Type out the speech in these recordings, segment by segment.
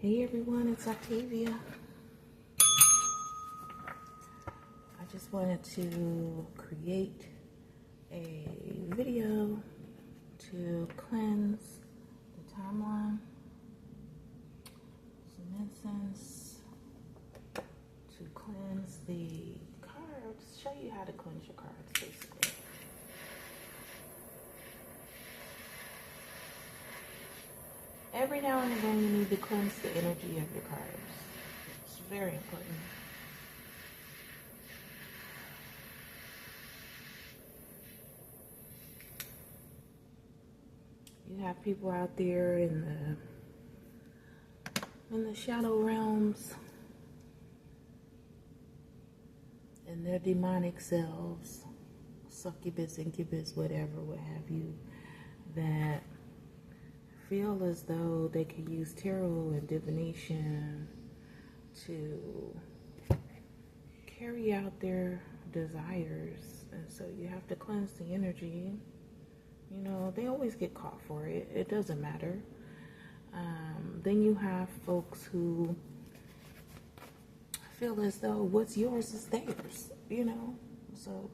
Hey everyone, it's Octavia. I just wanted to create a video to cleanse the timeline, some incense, to cleanse the cards, show you how to cleanse your cards basically. Every now and again, you need to cleanse the energy of your cards. It's very important. You have people out there in the shadow realms, and their demonic selves, succubus, incubus, whatever, what have you, that feel as though they could use tarot and divination to carry out their desires. And so you have to cleanse the energy. You know, they always get caught for it. It doesn't matter. Then you have folks who feel as though what's yours is theirs, you know. So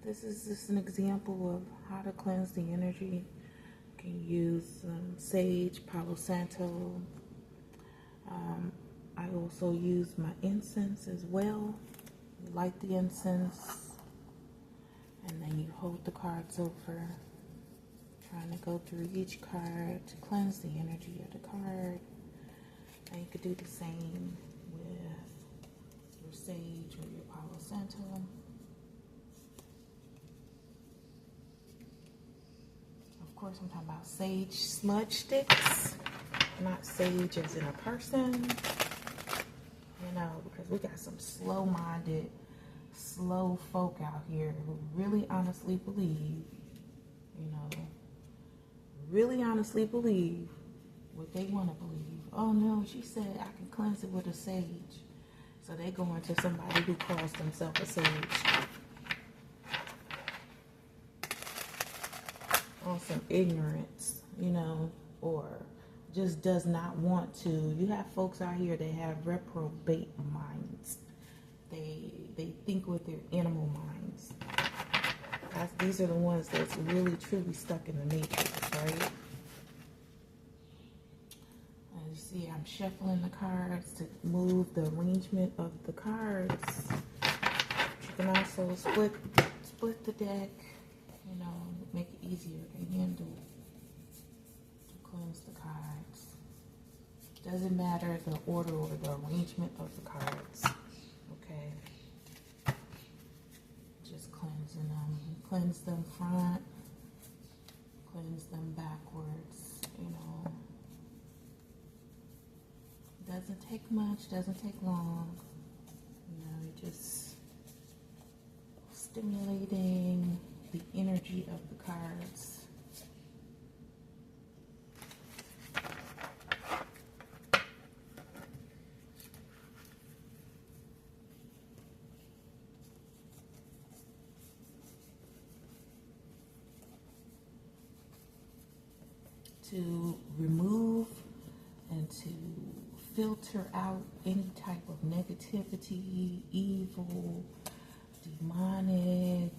this is just an example of how to cleanse the energy. You can use sage, Palo Santo. I also use my incense as well. You light the incense, and then you hold the cards over, trying to go through each card to cleanse the energy of the card. And you could do the same with your sage or your Palo Santo. Of course, I'm talking about sage smudge sticks, not sage as in a person, you know, because we got some slow-minded, slow folk out here who really honestly believe, you know, really honestly believe what they want to believe. Oh no, she said I can cleanse it with a sage. So they go into somebody who calls themselves a sage. On some ignorance, you know, or just does not want to. You have folks out here that have reprobate minds. They think with their animal minds. These are the ones that's really truly stuck in the matrix, right? As you see, I'm shuffling the cards to move the arrangement of the cards. You can also split the deck, you know, make it easier to handle, to cleanse the cards. Doesn't matter the order or the arrangement of the cards, okay? Just cleansing them. Cleanse them front, cleanse them backwards, you know. Doesn't take much, doesn't take long. You know, you're just stimulating the energy of the cards. To remove and to filter out any type of negativity, evil, demonic,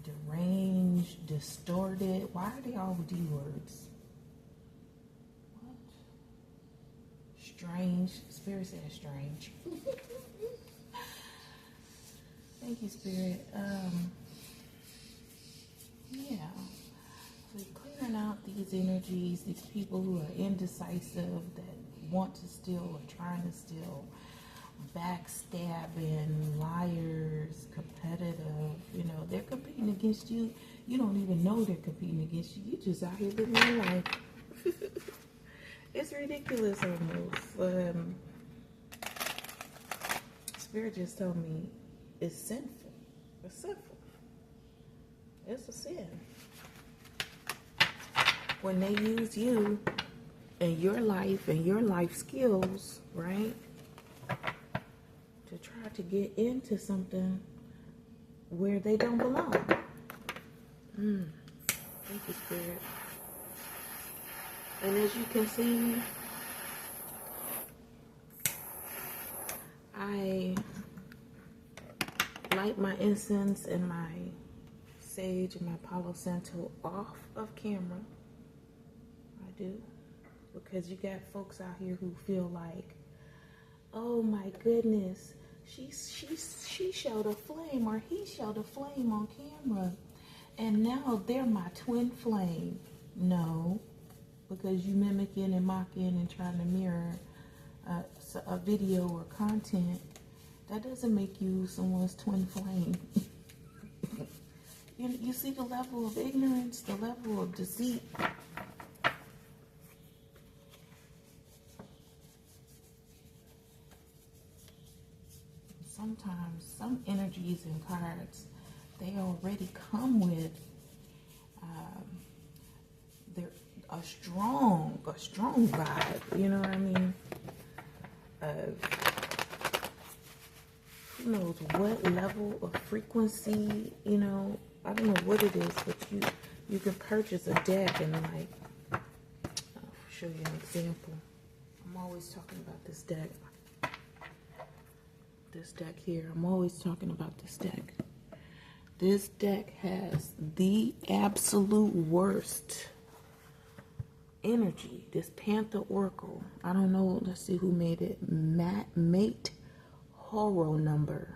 deranged, distorted. Why are they all D words? What? Strange. Spirit says strange. Thank you, Spirit. Yeah. So you're clearing out these energies, these people who are indecisive, that want to steal or trying to steal, backstabbing, liars, competitive, you know, they're competing against you. You don't even know they're competing against you. You just out here living your life. It's ridiculous almost. Spirit just told me it's sinful. It's sinful. It's a sin. When they use you and your life and your life skills, right, to try to get into something where they don't belong. Thank you, Spirit. And as you can see, I light my incense and my sage and my Palo Santo off of camera. I do. Because you got folks out here who feel like, oh my goodness, she showed a flame, or he showed a flame on camera, and now they're my twin flame. No, because you mimicking and mocking and trying to mirror a video or content, that doesn't make you someone's twin flame. You see the level of ignorance, the level of deceit. Sometimes some energies and cards, they already come with they're a strong vibe. You know what I mean? Who knows what level of frequency? You know, I don't know what it is, but you can purchase a deck and like, I'll show you an example. I'm always talking about this deck. This deck here. I'm always talking about this deck. This deck has the absolute worst energy. This Panther Oracle. I don't know. Let's see who made it. Mate Horror number.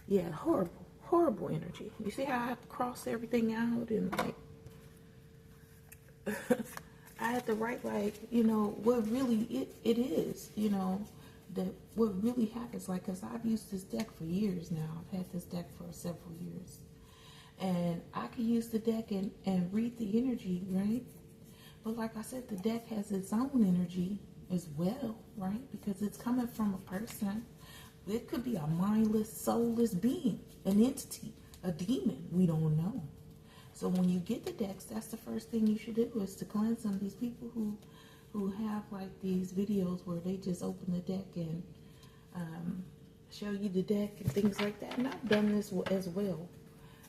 Yeah, horrible energy. You see how I have to cross everything out and like I had to write like, you know, what really it is, you know, that what really happens, like, because I've used this deck for years now. I've had this deck for several years. And I can use the deck and read the energy, right? But like I said, the deck has its own energy as well, right? Because it's coming from a person. It could be a mindless, soulless being, an entity, a demon. We don't know. So when you get the decks, that's the first thing you should do, is to cleanse them. These people who have like these videos where they just open the deck and show you the deck and things like that. And I've done this as well.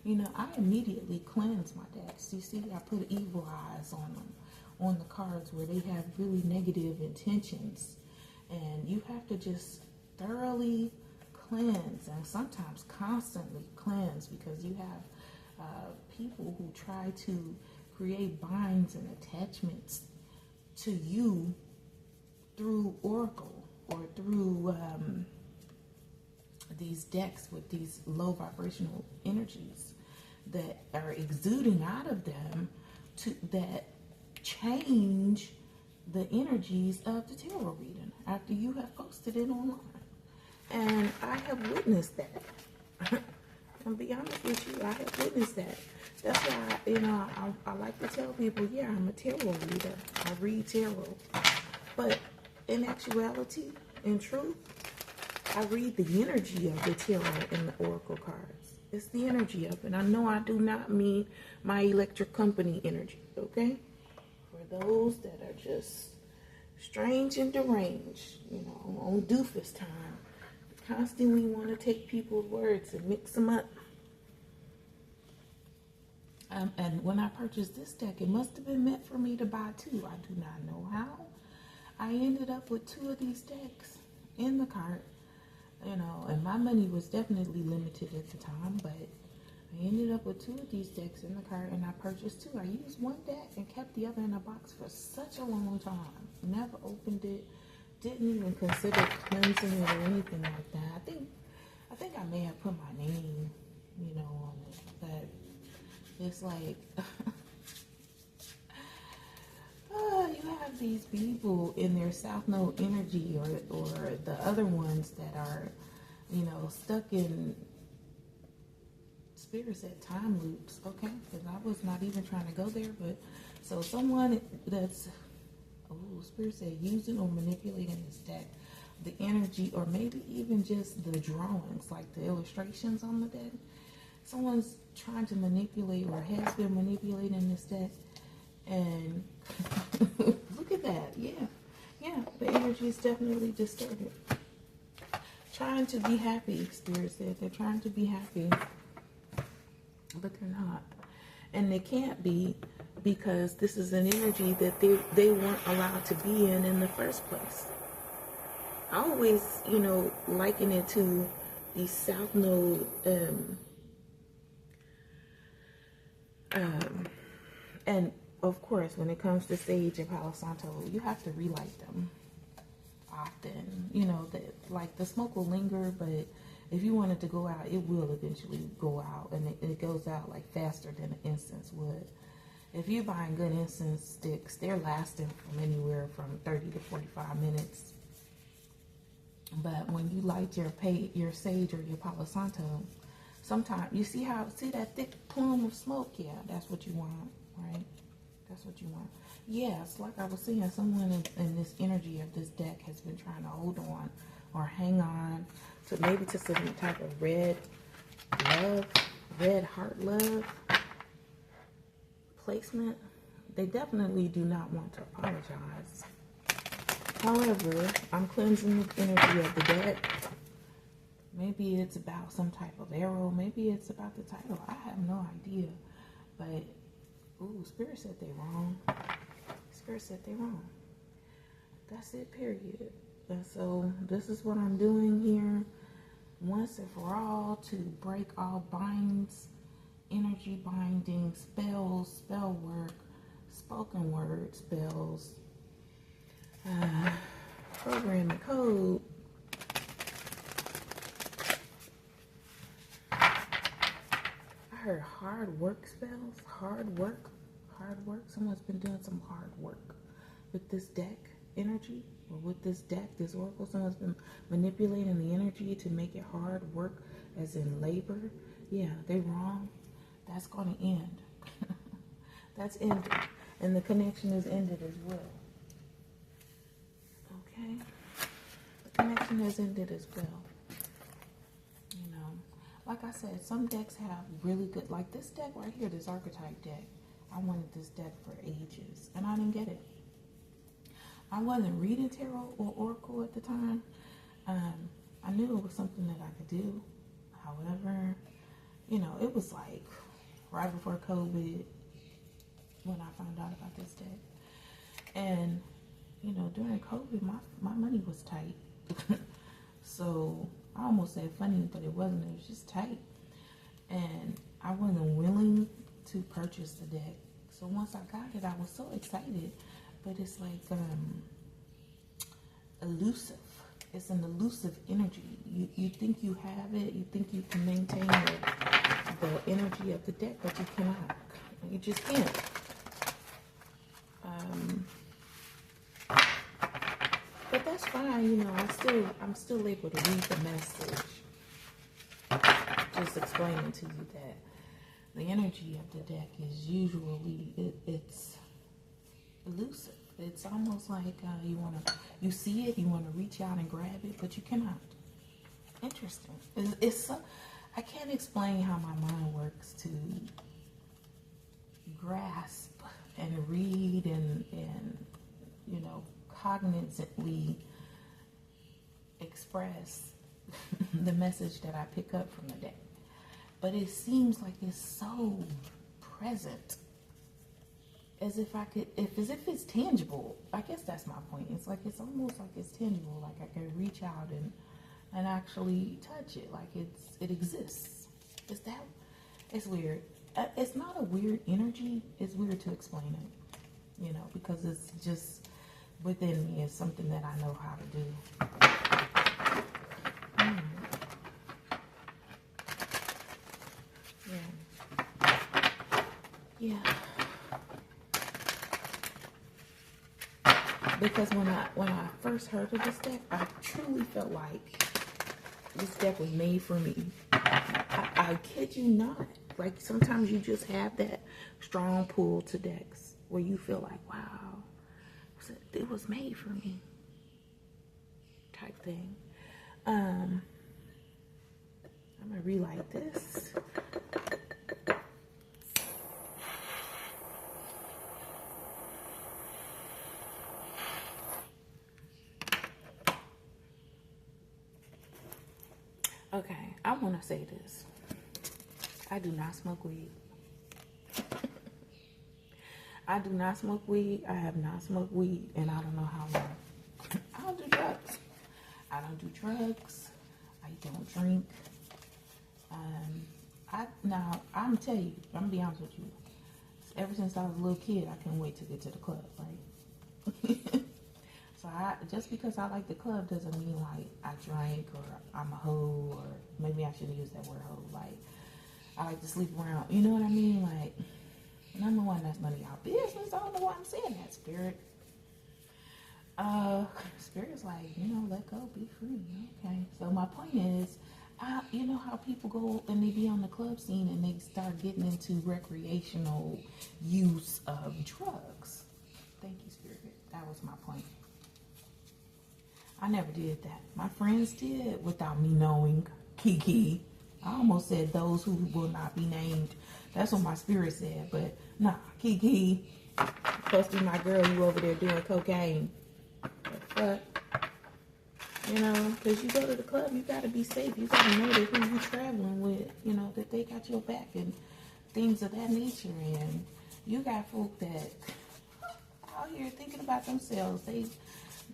You know, I immediately cleanse my decks. You see, I put evil eyes on them, on the cards where they have really negative intentions. And you have to just thoroughly cleanse, and sometimes constantly cleanse, because you have people who try to create binds and attachments to you through Oracle or through these decks with these low vibrational energies that are exuding out of them that change the energies of the tarot reading after you have posted it online. And I have witnessed that. I'll be honest with you, I have witnessed that. That's why, you know, I like to tell people, yeah, I'm a tarot reader. I read tarot. But in actuality, in truth, I read the energy of the tarot and the oracle cards. It's the energy of it. I know I do not mean my electric company energy, okay? For those that are just strange and deranged, you know, on doofus time, constantly want to take people's words and mix them up. And when I purchased this deck, it must have been meant for me to buy two. I do not know how. I ended up with two of these decks in the cart, you know, and my money was definitely limited at the time, but I ended up with two of these decks in the cart, and I purchased two. I used one deck and kept the other in a box for such a long time. Never opened it. Didn't even consider cleansing it or anything like that. I think I may have put my name, you know, on it, but it's like, you have these people in their South Node energy, or the other ones that are, you know, stuck in, Spirit said, time loops, okay? Because I was not even trying to go there, but so someone that's, Spirit said, using or manipulating this deck, the energy, or maybe even just the drawings, like the illustrations on the deck. Someone's trying to manipulate or has been manipulating this deck, and look at that. Yeah, the energy is definitely distorted. Trying to be happy, Spirit said. They're trying to be happy, but they're not, and they can't be, because this is an energy that they weren't allowed to be in the first place. I always, you know, liken it to the South Node, and of course, when it comes to sage and Palo Santo, you have to relight them often. You know, that like the smoke will linger, but if you want it to go out, it will eventually go out, and it goes out like faster than an incense would. If you're buying good incense sticks, they're lasting from anywhere from 30 to 45 minutes. But when you light your sage or your Palo Santo, sometimes you see that thick plume of smoke? Yeah, that's what you want, right? That's what you want. Yes, like I was saying, someone in this energy of this deck has been trying to hold on or hang on to maybe to some type of red heart love placement. They definitely do not want to apologize. However, I'm cleansing the energy of the deck. Maybe it's about some type of arrow. Maybe it's about the title. I have no idea. But, ooh, Spirit said they wrong. Spirit said they wrong. That's it, period. And so this is what I'm doing here. Once and for all, to break all binds, energy binding, spells, spell work, spoken word spells, program and code. I heard hard work spells. Hard work. Someone's been doing some hard work with this deck energy, or with this deck, this oracle. Someone's been manipulating the energy to make it hard work, as in labor. Yeah, they wrong. That's going to end. That's ended. And the connection is ended as well. Okay? The connection has ended as well. You know, like I said, some decks have really good, like this deck right here, this archetype deck. I wanted this deck for ages, and I didn't get it. I wasn't reading tarot or oracle at the time. I knew it was something that I could do. However, you know, it was like right before COVID when I found out about this deck. And, you know, during COVID, my money was tight. So I almost said funny, but it wasn't. It was just tight. And I wasn't willing to purchase the deck. So once I got it, I was so excited. But it's like elusive. It's an elusive energy. You think you have it. You think you can maintain the energy of the deck, but you cannot. You just can't. But that's fine. You know, I'm still able to read the message. Just explaining to you that the energy of the deck is usually it's elusive. It's almost like you see it, you want to reach out and grab it, but you cannot. Interesting. I can't explain how my mind works to grasp and read and you know, cognizantly express the message that I pick up from the deck. But it seems like it's so present, as if it's tangible. I guess that's my point. It's like, it's almost like it's tangible, like I can reach out and actually touch it, like it exists. It's weird. It's not a weird energy. It's weird to explain it, you know, because it's just within me. It's something that I know how to do. Yeah. Because when I first heard of this deck, I truly felt like this deck was made for me. I kid you not. Like, sometimes you just have that strong pull to decks where you feel like, wow, it was made for me type thing. I'm gonna relight this. Okay, I want to say this. I do not smoke weed. I do not smoke weed. I have not smoked weed, and I don't know how long. I don't do drugs. don't do drugs. I don't drink. I'm tell you, I'm gonna be honest with you. Ever since I was a little kid, I couldn't wait to get to the club. Like, so just because I like the club doesn't mean like I drank or I'm a hoe, or maybe I shouldn't use that word hoe. Like, I like to sleep around. You know what I mean? Like, number one, that's none of y'all business. I don't know why I'm saying that, Spirit. Spirit's like, let go, be free. Okay. So my point is, you know how people go and they be on the club scene and they start getting into recreational use of drugs. Thank you, Spirit. That was my point. I never did that. My friends did without me knowing. Kiki. I almost said those who will not be named. That's what my spirit said. But nah, Kiki. Supposed to be my girl, you over there doing cocaine. The fuck? Because you go to the club, you got to be safe. You got to know that who you traveling with, that they got your back and things of that nature. And you got folk that out here thinking about themselves.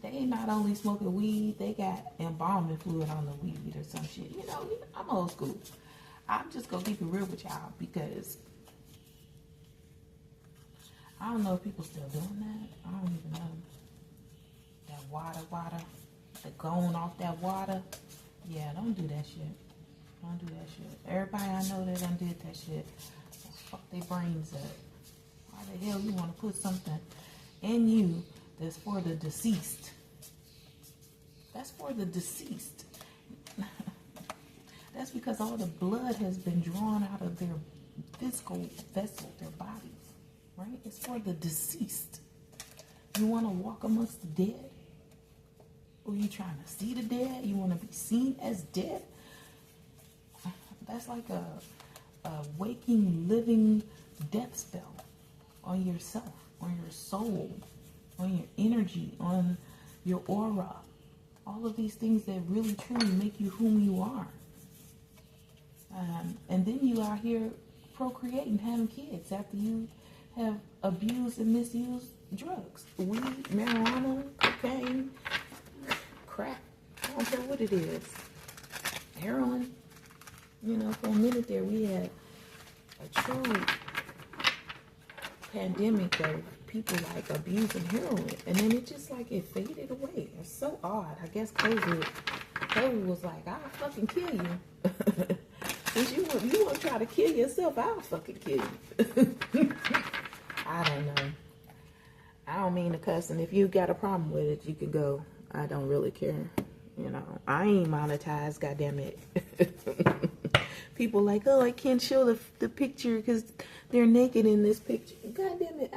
They not only smoking weed, they got embalming fluid on the weed or some shit. I'm old school. I'm just going to keep it real with y'all because I don't know if people still doing that. I don't even know. That water. The going off that water. Yeah, don't do that shit. Don't do that shit. Everybody I know that done did that shit. Fuck their brains up. Why the hell you want to put something in you that's for the deceased? That's for the deceased. That's because all the blood has been drawn out of their physical vessel, their bodies. Right? It's for the deceased. You want to walk amongst the dead? Or you trying to see the dead? You want to be seen as dead? That's like a waking, living death spell on yourself, on your soul, on your energy, on your aura. All of these things that really, truly make you whom you are. And then you out here procreating, having kids after you have abused and misused drugs. Weed, marijuana, cocaine, crack. I don't care what it is. Heroin. For a minute there we had a true pandemic of people like abusing heroin. And then it just like it faded away. It's so odd. I guess COVID was like, I'll fucking kill you. Since you want to try to kill yourself, I'll fucking kill you. I don't know. I don't mean to cuss, and if you got a problem with it, you can go. I don't really care. I ain't monetized, goddammit. People like, oh, I can't show the picture because they're naked in this picture. Goddammit.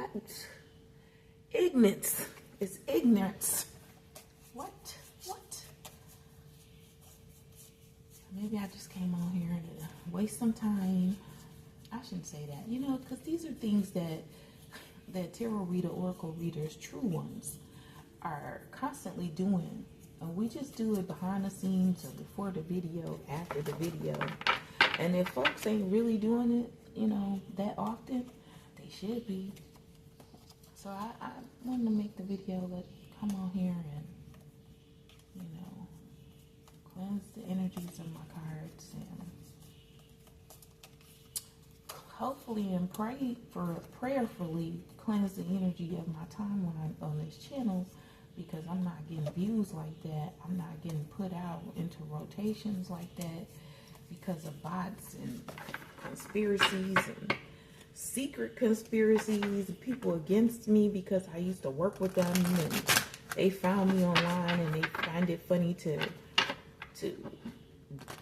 Ignorance. It's ignorance. What? Maybe I just came on here to waste some time. I shouldn't say that, because these are things that tarot reader, oracle readers, true ones, are constantly doing. And we just do it behind the scenes or before the video, after the video. And if folks ain't really doing it, that often, they should be. So I wanted to make the video, come on here and, cleanse the energies of my cards and hopefully and prayerfully cleanse the energy of my timeline on this channel, because I'm not getting views like that. I'm not getting put out into rotations like that because of bots and conspiracies and secret conspiracies, people against me because I used to work with them and they found me online and they find it funny to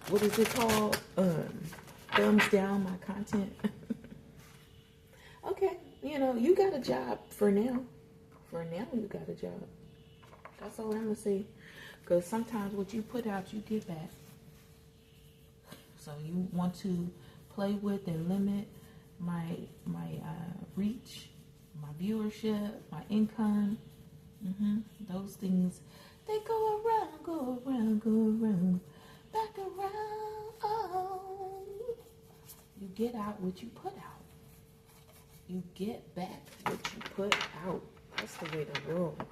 what is it called? Thumbs down my content. Okay, you got a job for now. For now, you got a job. That's all I'm gonna say. Because sometimes what you put out, you get back. So you want to play with and limit my reach, my viewership, my income. Those things, they go around, go around, go around, back around. Oh. You get out what you put out. You get back what you put out. That's the way the world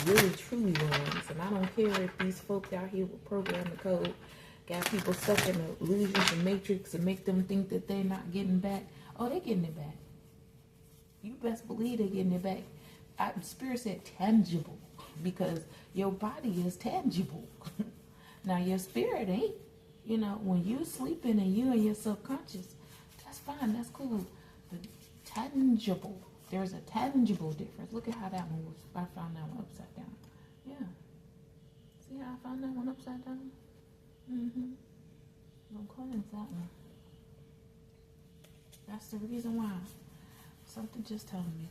really truly ones. And I don't care if these folks out here will program the code, got people stuck in the illusions and matrix and make them think that they're not getting back. Oh, they're getting it back. You best believe they're getting it back. Spirit said tangible, because your body is tangible. Now your spirit ain't. You know, when you sleeping and you and your subconscious, that's fine, that's cool. But tangible, there's a tangible difference. Look at how that one was. I found that one upside down. Yeah. See how I found that one upside down? Mm-hmm. No cleanse that one. That's the reason why. Something just told me.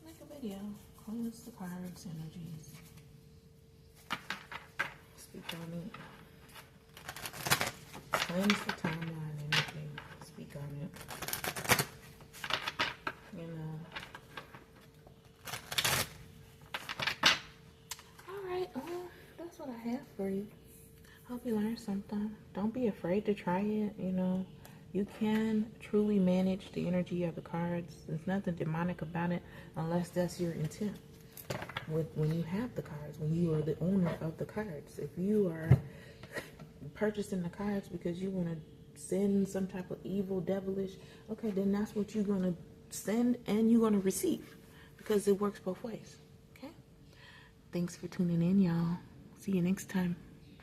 Let's make a video. Cleanse the cards, energies. Speak on it. Cleanse the timeline, anything. Speak on it. You know. Alright, well, that's what I have for you. Hope you learned something. Don't be afraid to try it, you know. You can truly manage the energy of the cards. There's nothing demonic about it unless that's your intent. When you have the cards, when you are the owner of the cards. If you are purchasing the cards because you want to send some type of evil, devilish, okay, then that's what you're going to send and you're going to receive, because it works both ways. Okay? Thanks for tuning in, y'all. See you next time.